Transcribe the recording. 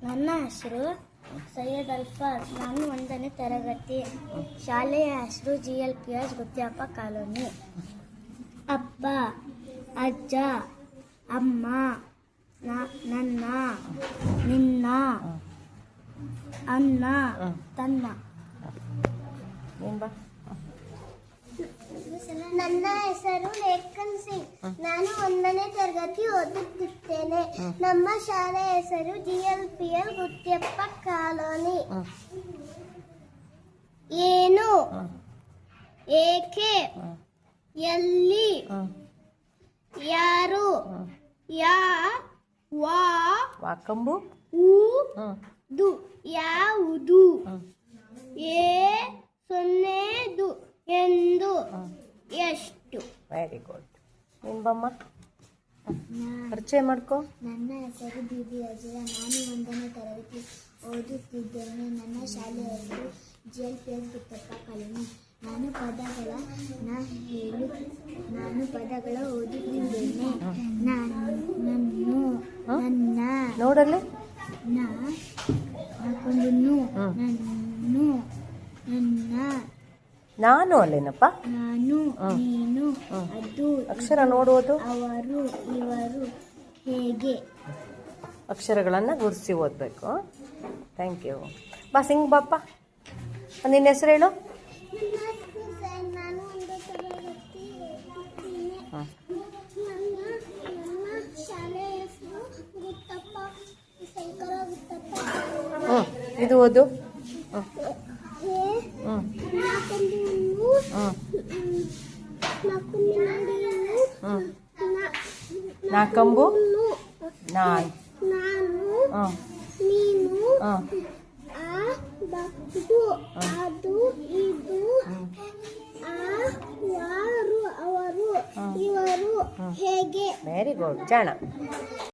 ನನ್ನ ಹೆಸರು ಸೈಯದ್ ಅಲ್ಫಾಜ್. ನಾನು 1ನೇ ತರಗತಿ. ಶಾಲೆಯ ಹೆಸರು GLPS ಗುತ್ಯಪ್ಪ ಕಾಲೋನಿ. ಅಪ್ಪ, ಅಜ್ಜ, ಅಮ್ಮ, ನನ್ನ, ನಿನ್ನ, ಅನ್ನ, ತನ್ನ. ನನ್ನ ಹೆಸರು ಲೇಖನ್ ಸಿಂಗ್. ನಾನು 1ನೇ ತರಗತಿ ಓದುತ್ತಿದ್ದೇನೆ. ನಮ್ಮ ಶಾಲೆಯ ಹೆಸರು GLPS ಗುತ್ಯಪ್ಪ ಕಾಲೋನಿ. ಏನು, ಏಕೆ, ಎಲ್ಲಿ, ಯಾರು, ವಾಕಂಬು, ಊದು, ಯಾವುದು, ಸೊನ್ನೆದು, ಎಂದು, ಎಷ್ಟು. Very good. ನಿಂಬಮ್ಮ ಪರಿಚಯ ಮಾಡ್ಕೊ. ನನ್ನ ಹೆಸರು ಬಿಬಿ ಅಜಯ. ನಾನು 1ನೇ ತರಗತಿ ಓದುತ್ತಿದ್ದೇನೆ. ನನ್ನ ಶಾಲೆಯ ಹೆಸರು GLPS ಗುತ್ತಪ್ಪ ಕಾಲೋನಿ. ನಾನು ಪದಗಳ ಓದುತ್ತಿದ್ದೇನೆ. ನನ್ನ ನೋಡಲ್ಲಿ ಹಾಕೊಂಡು ನನ್ನ ನಾನು ಅಲ್ಲೇನಪ್ಪ. ನಾನು, ನೀನು, ಅದು, ಅಕ್ಷರ ನೋಡುವುದು, ಅವರು, ಇವರು, ಹೇಗೆ. ಅಕ್ಷರಗಳನ್ನು ಗುರುತಿಸಿ ಓದಬೇಕು. Thank you. ಬಾ ಸಿಂಗ್ ಬಾಪ್ಪ. ನಿನ್ನ ಹೆಸರು ಹೇಳು. ನಾನು 1 ತರಗತಿ ಓದುತ್ತೇನೆ. ನನ್ನ ಶಾಲೆಯ ಹೆಸರು ಗುತ್ತಪ್ಪ ಶಂಕರ ಗುತ್ತಪ್ಪ. ಇದು ಓದು. ನಾಕಂಬು, ನಾನು, ನೀನು, ಅದು, ಇದು, ಯಾರು, ಅವರು, ಇವರು, ಹೇಗೆ. ವೆರಿ ಗುಡ್ ಜಾಣ.